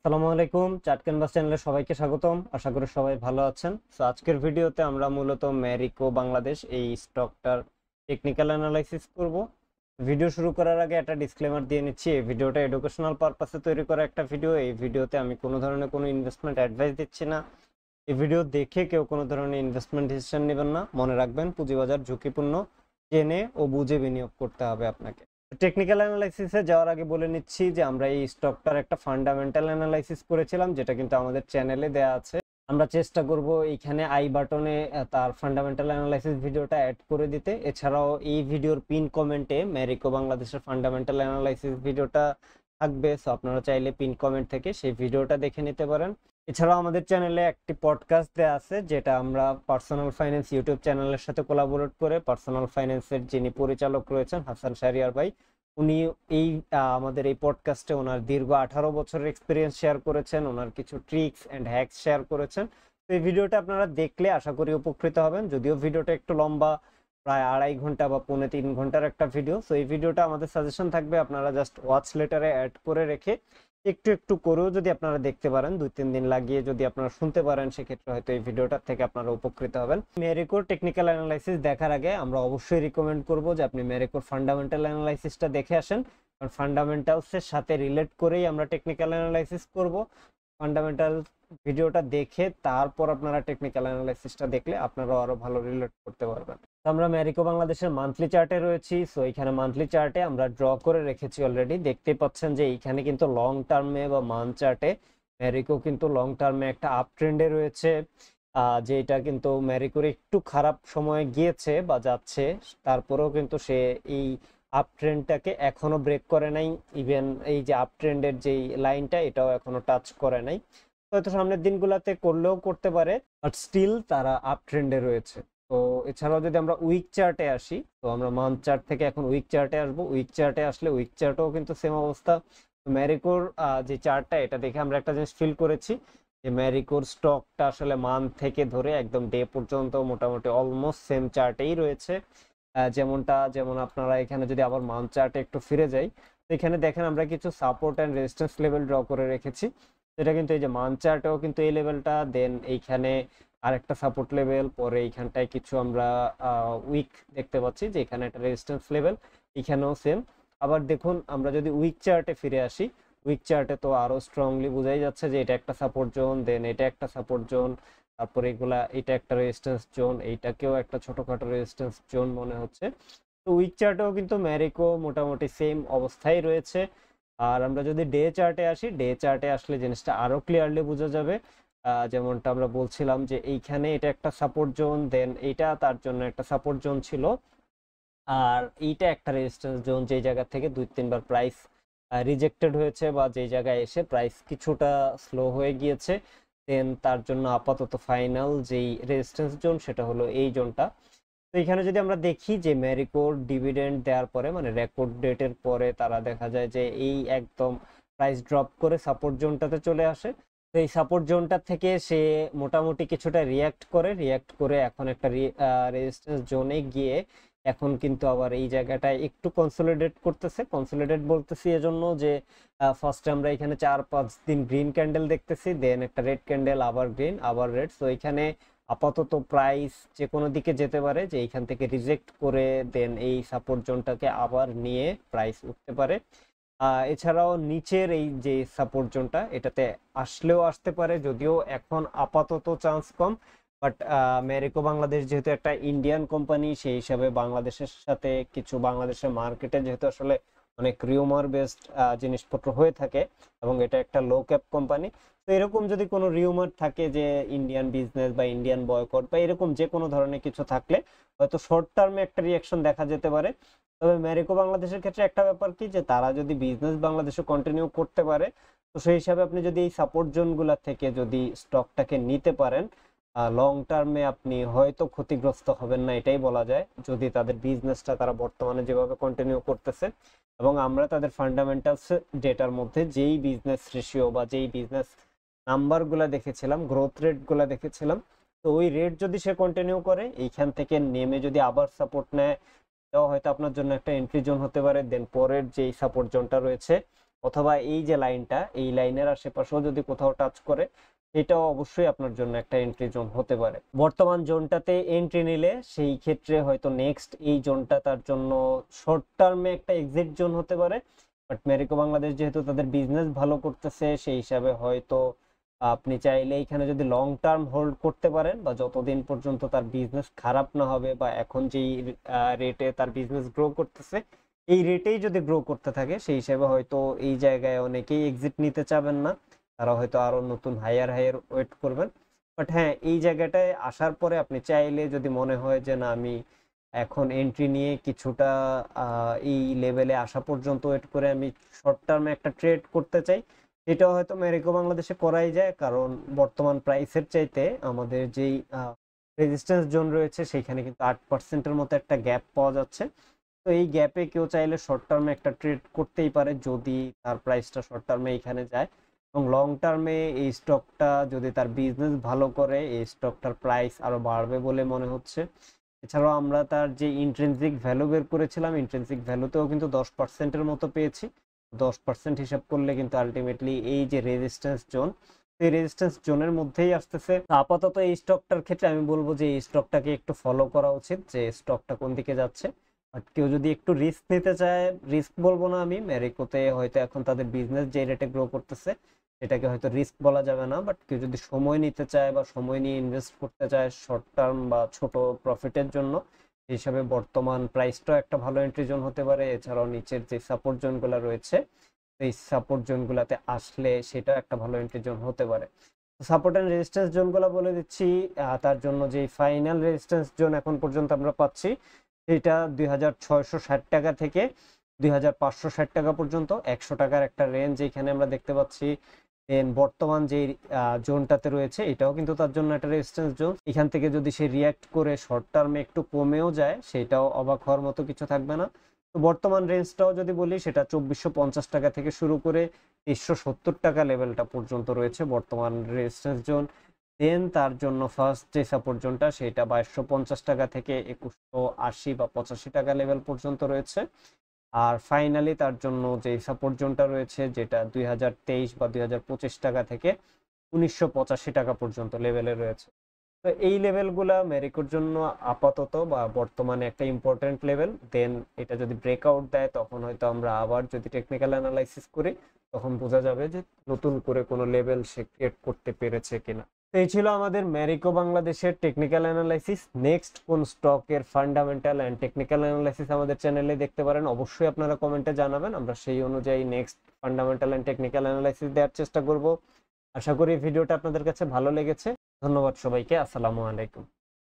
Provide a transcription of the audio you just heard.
আসসালামু আলাইকুম, chart canvas চ্যানেলে সবাইকে স্বাগতম। আশা করি সবাই ভালো আছেন। সো আজকের ভিডিওতে আমরা মূলত ম্যারিকো বাংলাদেশ এই স্টকটার টেকনিক্যাল অ্যানালাইসিস করব। ভিডিও শুরু করার আগে একটা ডিসক্লেমার দিয়ে নিচ্ছি, এই ভিডিওটা এডুকেশনাল পারপাসে তৈরি করা একটা ভিডিও। এই ভিডিওতে আমি কোনো ধরনের কোনো ইনভেস্টমেন্ট অ্যাডভাইস দিচ্ছি না। এই ভিডিও দেখে কেউ কোনো ধরনের ইনভেস্টমেন্ট ডিসিশন নেবেন না। মনে রাখবেন, পুঁজিবাজার ঝুঁকিপূর্ণ, জেনে ও বুঝে বিনিয়োগ করতে হবে আপনাকে। টেকনিক্যাল অ্যানালাইসিসে যাওয়ার আগে বলে নিচ্ছি যে আমরা এই স্টকটার একটা ফান্ডামেন্টাল অ্যানালাইসিস করেছিলাম, যেটা কিন্তু আমাদের চ্যানেলে দেয়া আছে। আমরা চেষ্টা করব এইখানে আই বাটনে তার ফান্ডামেন্টাল অ্যানালাইসিস ভিডিওটা অ্যাড করে দিতে। এছাড়াও এই ভিডিওর পিন কমেন্টে ম্যারিকো বাংলাদেশের ফান্ডামেন্টাল অ্যানালাইসিস ভিডিওটা থাকবে। সো আপনারা চাইলে পিন কমেন্ট থেকে সেই ভিডিওটা দেখে নিতে পারেন। এছাড়াও আমাদের চ্যানেলে একটি পডকাস্ট দেওয়া আছে, যেটা আমরা পার্সোনাল ফাইন্যান্স ইউটিউব চ্যানেলের সাথে কোলাবোরেট করে পার্সোনাল ফাইন্যান্সের যিনি পরিচালক রয়েছেন হাসান শাহরিয়ার ভাই, উনি এই আমাদের এই পডকাস্টে ওনার দীর্ঘ 18 বছরের এক্সপিরিয়েন্স শেয়ার করেছেন, ওনার কিছু ট্রিক্স অ্যান্ড হ্যাকস শেয়ার করেছেন। তো এই ভিডিওটা আপনারা দেখলে আশা করি উপকৃত হবেন। যদিও ভিডিওটা একটু লম্বা, প্রায় 2.5 ঘন্টা বা 2.5-3 ঘন্টার একটা ভিডিও। সো এই ভিডিওটা আমাদের সাজেশন থাকবে, আপনারা জাস্ট ওয়াচ লেটারে অ্যাড করে রেখে একটু একটু করেও যদি আপনারা দেখতে পারেন, 2-3 দিন লাগিয়ে যদি আপনারা শুনতে পারেন, সেক্ষেত্রে হয়তো এই ভিডিওটা থেকে আপনারা উপকৃত হবেন। ম্যারিকোর টেকনিক্যাল অ্যানালাইসিস দেখার আগে আমরা অবশ্যই রিকমেন্ড করব যে আপনি ম্যারিকোর ফান্ডামেন্টাল অ্যানালাইসিসটা দেখে আসেন, কারণ ফান্ডামেন্টালসের সাথে রিলেট করেই আমরা টেকনিক্যাল অ্যানালাইসিস করব। ফান্ডামেন্টাল ভিডিওটা দেখে তারপর আপনারা টেকনিক্যাল অ্যানালাইসিসটা দেখলে আপনারা আরো ভালো রিলেট করতে পারবেন। আমরা ম্যারিকো বাংলাদেশের মান্থলি চার্টে রয়েছি। সো এখানে মান্থলি চার্টে আমরা ড্র করে রেখেছি অলরেডি। দেখতেই পাচ্ছেন যে এইখানে কিন্তু লং টার্মে বা মান্থ চার্টে ম্যারিকো কিন্তু লং টার্মে একটা আপ ট্রেন্ডে রয়েছে, যেটা কিন্তু ম্যারিকোর একটু খারাপ সময় গিয়েছে বা যাচ্ছে, তারপরেও কিন্তু সে এই আপ ট্রেন্ডটাকে এখনো ব্রেক করে নাই। ইভেন এই যে আপ ট্রেন্ডের যেই লাইনটা, এটাও এখনো টাচ করে নাই। হয়তো সামনের দিনগুলোতে করলেও করতে পারে, বাট স্টিল তারা আপ ট্রেন্ডে রয়েছে। তো এছাড়াও যদি আমরা উইক চার্টে আসি, তো আমরা মান্থ চার্ট থেকে এখন উইক চার্টে আসবো। উইক চার্টে আসলে উইক চার্টেও কিন্তু সেম অবস্থা। ম্যারিকোর যে চার্টটা, এটা দেখে আমরা একটা জিনিস ফিল করেছি যে ম্যারিকোর স্টকটা আসলে মান্থ থেকে ধরে একদম ডে পর্যন্ত মোটামুটি অলমোস্ট সেম চার্টেই রয়েছে। যেমন আপনারা এখানে যদি আবার মান্থ চার্টে একটু ফিরে যাই, তো এখানে দেখেন আমরা কিছু support and resistance level draw করে রেখেছি। এটা কিন্তু এই যে মান্থ চার্টেও কিন্তু এই লেভেলটা, দেন এইখানে আরেকটা সাপোর্ট লেভেল, পরে এইখানটায় কিছু আমরা উইক দেখতে পাচ্ছি যে এখানে একটা রেজিস্ট্যান্স লেভেল, এখানেও সেম। আবার দেখুন, আমরা যদি উইক চার্টে ফিরে আসি, উইক চার্টে তো আরো স্ট্রংলি বোঝাই যাচ্ছে যে এটা একটা সাপোর্ট জোন, দেন এটা একটা সাপোর্ট জোন, তারপরে এটা একটা রেজিস্ট্যান্স জোন, এইটাকেও একটা ছোটখাটো রেজিস্ট্যান্স জোন মনে হচ্ছে। তো উইক চার্টেও কিন্তু ম্যারিকো মোটামুটি সেম অবস্থায় রয়েছে। আর আমরা যদি ডে চার্টে আসি, ডে চার্টে আসলে জিনিসটা আরো ক্লিয়ারলি বোঝা যাবে। যেমনটা আমরা বলছিলাম যে এইখানে এটা একটা সাপোর্ট জোন, দেন এইটা তার জন্য একটা সাপোর্ট জোন ছিল, আর এইটা একটা রেজিস্ট্যান্স জোন, যেই জায়গা থেকে 2-3 বার প্রাইস রিজেক্টেড হয়েছে বা যেই জায়গায় এসে প্রাইস কিছুটা স্লো হয়ে গিয়েছে। দেন তার জন্য আপাতত ফাইনাল যেই রেজিস্ট্যান্স জোন, সেটা হলো এই জোনটা। তো এখানে যদি আমরা দেখি যে ম্যারিকোর ডিভিডেন্ড দেওয়ার পরে, মানে রেকর্ড ডেটের পরে, তারা দেখা যায় যে এই একদম প্রাইস ড্রপ করে সাপোর্ট জোনটাতে চলে আসে। তো এই সাপোর্ট জোনটা থেকে সে মোটামুটি কিছুটা রিয়াক্ট করে এখন একটা রেজিস্ট্যান্স জোনে গিয়ে এখন কিন্তু আবার এই জায়গাটায় একটু কনসোলিডেট করতেছে। কনসোলিডেট বলতেছি এজন্য যে ফার্স্টে আমরা এখানে 4-5 দিন গ্রিন ক্যান্ডেল দেখতেছি, দেন একটা রেড ক্যান্ডেল, আবার গ্রিন, আবার রেড। তো এখানে আপাতত প্রাইস যে কোনো দিকে যেতে পারে, যে এইখান থেকে রিজেক্ট করে দেন এই সাপোর্ট জোনটাকে আবার নিয়ে প্রাইস উঠতে পারে। এছাড়াও নিচের এই যে সাপোর্ট জোনটা, এটাতে আসলেও আসতে পারে, যদিও এখন আপাতত chance com. But Marico Bangladesh যেহেতু একটা ইন্ডিয়ান কোম্পানি, সেই হিসাবে বাংলাদেশের সাথে কিছু, বাংলাদেশের মার্কেটে যেহেতু আসলে অনেক রিউমার বেসড জিনিসপত্র হয়ে থাকে, এবং এটা একটা লো ক্যাপ কোম্পানি, তো এরকম যদি কোনো রিউমার থাকে যে ইন্ডিয়ান বিজনেস বা ইন্ডিয়ান বয়কট বা এরকম যে কোনো ধরনের কিছু থাকলে, হয়তো শর্ট টার্মে একটা রিয়াকশন দেখা যেতে পারে। তবে ম্যারিকো বাংলাদেশের ক্ষেত্রে একটা ব্যাপার কি, যে তারা যদি বিজনেস বাংলাদেশে কন্টিনিউ করতে পারে, তো সেই হিসাবে আপনি যদি এই সাপোর্ট জোনগুলা থেকে যদি স্টকটাকে নিতে পারেন, লং টার্মে আপনি হয়তো ক্ষতিগ্রস্ত হবেন না, এটাই বলা যায়, যদি তাদের বিজনেসটা তারা বর্তমানে যেভাবে কন্টিনিউ করতেছে। এবং আমরা তাদের ফান্ডামেন্টালস ডেটার মধ্যে যেই বিজনেস রেশিও বা যেই বিজনেস নাম্বারগুলো দেখেছিলাম, গ্রোথ রেটগুলো দেখেছিলাম, তো ওই রেট যদি সে কন্টিনিউ করে, এইখান থেকে নেমে যদি আবার সাপোর্ট নেয়, এটাও হয়তো আপনার জন্য একটা এন্ট্রি জোন হতে পারে। দেন পরের যেই সাপোর্ট জোনটা রয়েছে, অথবা এই যে লাইনটা, এই লাইনের আশেপাশেও যদি কোথাও টাচ করে, এটাও অবশ্যই আপনার জন্য একটা এন্ট্রি জোন হতে পারে। বর্তমান জোনটাতে এন্ট্রি নিলে সেই ক্ষেত্রে হয়তো নেক্সট এই জোনটা তার জন্য শর্ট টার্মে একটা এক্সিট জোন হতে পারে। বাট ম্যারিকো বাংলাদেশ যেহেতু তাদের বিজনেস ভালো করতেছে, সেই হিসাবে হয়তো আপনি চাইলে এখানে যদি লং টার্ম হোল্ড করতে পারেন, বা যতদিন পর্যন্ত তার বিজনেস খারাপ না হবে, বা এখন যেই রেটে তার বিজনেস গ্রো করতেছে এই রেটেই যদি গ্রো করতে থাকে, সেই হিসাবে হয়তো এই জায়গায় অনেকেই এক্সিট নিতে চাবেন না, তারা হয়তো আরো নতুন হায়ার ওয়েট করবেন। বাট হ্যাঁ, এই জায়গাটায় আসার পরে আপনি চাইলে যদি মনে হয় যে না, আমি এখন এন্ট্রি নিয়ে কিছুটা এই লেভেলে আসা পর্যন্ত ওয়েট করে আমি শর্ট টার্মে একটা ট্রেড করতে চাই, এটাও হয়তো ম্যারিকো বাংলাদেশে করাই যায়। কারণ বর্তমান প্রাইসের চাইতে আমাদের যেই রেজিস্ট্যান্স জোন রয়েছে সেখানে কিন্তু 8%-এর মতো একটা গ্যাপ পাওয়া যাচ্ছে। তো এই গ্যাপে কেউ চাইলে শর্ট টার্মে একটা ট্রেড করতেই পারে যদি তার প্রাইসটা শর্ট টার্মে এখানে যায়, এবং লং টার্মে এই স্টকটা যদি তার বিজনেস ভালো করে, এই স্টকটার প্রাইস আরো বাড়বে বলে মনে হচ্ছে। এছাড়াও আমরা তার যে ইন্ট্রিনসিক ভ্যালু বের করেছিলাম, ইন্ট্রিনসিক ভ্যালুতেও কিন্তু 10%-এর মতো পেয়েছি। 10% হিসাব করলে কিন্তু আলটিমেটলি এই যে রেজিস্ট্যান্স জোন, এই রেজিস্ট্যান্স জোনের মধ্যেই আসতেছে। আপাতত এই স্টকটার ক্ষেত্রে আমি বলবো যে এই স্টকটাকে একটু ফলো করা উচিত, যে স্টকটা কোন দিকে যাচ্ছে। বাট কেউ যদি একটু রিস্ক নিতে চায়, রিস্ক বলবো না আমি, ম্যারিকোতে হয়তো এখন তাদের বিজনেস যে রেটে গ্রো করতেছে এটাকে হয়তো রিস্ক বলা যাবে না, বাট কেউ যদি সময় নিতে চায় বা সময় নিয়ে ইনভেস্ট করতে চায় শর্ট টার্ম বা ছোট প্রফিটের জন্য, এই হিসাবে বর্তমান প্রাইসটাও একটা ভালো এন্ট্রি জোন হতে পারে। এছাড়াও নিচের যে সাপোর্ট জোনগুলো রয়েছে, এই সাপোর্ট জোনগুলোতে আসলে সেটাও একটা ভালো এন্ট্রি জোন হতে পারে। সাপোর্ট এন্ড রেজিস্ট্যান্স জোনগুলো বলে দিচ্ছি। তার জন্য যে ফাইনাল রেজিস্ট্যান্স জোন এখন পর্যন্ত আমরা পাচ্ছি, এটা 2660 টাকা থেকে 2560 টাকা পর্যন্ত, 100 টাকার একটা রেঞ্জ এখানে আমরা দেখতে পাচ্ছি। দেন বর্তমান যে জোনটাতে রয়েছে এটাও কিন্তু তার জন্য একটা রেজিস্ট্যান্স জোন। এখান থেকে যদি সে রিয়্যাক্ট করে শর্ট টার্মে একটু কমেও যায়, সেটাও অবাক হওয়ার মতো কিছু থাকবে না। তো বর্তমান রেঞ্জটাও যদি বলি, সেটা 2450 টাকা থেকে শুরু করে 2370 টাকা লেভেলটা পর্যন্ত রয়েছে বর্তমান রেজিস্ট্যান্স জোন। দেন তার জন্য ফার্স্ট যে সাপোর্ট জোনটা, সেটা 2250 টাকা থেকে 2180 বা 85 টাকা লেভেল পর্যন্ত রয়েছে। আর ফাইনালি তার জন্য যে সাপোর্ট জোনটা রয়েছে, যেটা 2023 বা 2025 টাকা থেকে 1985 টাকা পর্যন্ত লেভেলে রয়েছে। তো এই লেভেলগুলা ম্যারিকোর জন্য আপাতত বা বর্তমানে একটা ইম্পর্টেন্ট লেভেল। দেন এটা যদি ব্রেকআউট দেয়, তখন হয়তো আমরা আবার যদি টেকনিক্যাল অ্যানালাইসিস করি, তখন বোঝা যাবে যে নতুন করে কোনো লেভেল সে ক্রিয়েট করতে পেরেছে কিনা। তো এই ছিল আমাদের ম্যারিকো বাংলাদেশের টেকনিক্যাল অ্যানালাইসিস। নেক্সট কোন স্টকের ফান্ডামেন্টাল অ্যান্ড টেকনিক্যাল অ্যানালাইসিস আমাদের চ্যানেলে দেখতে পারেন, অবশ্যই আপনারা কমেন্টে জানাবেন, আমরা সেই অনুযায়ী next fundamental and technical analysis দেওয়ার চেষ্টা করব। আশা করি ভিডিওটা আপনাদের কাছে ভালো লেগেছে। ধন্যবাদ সবাইকে। আসসালামু আলাইকুম।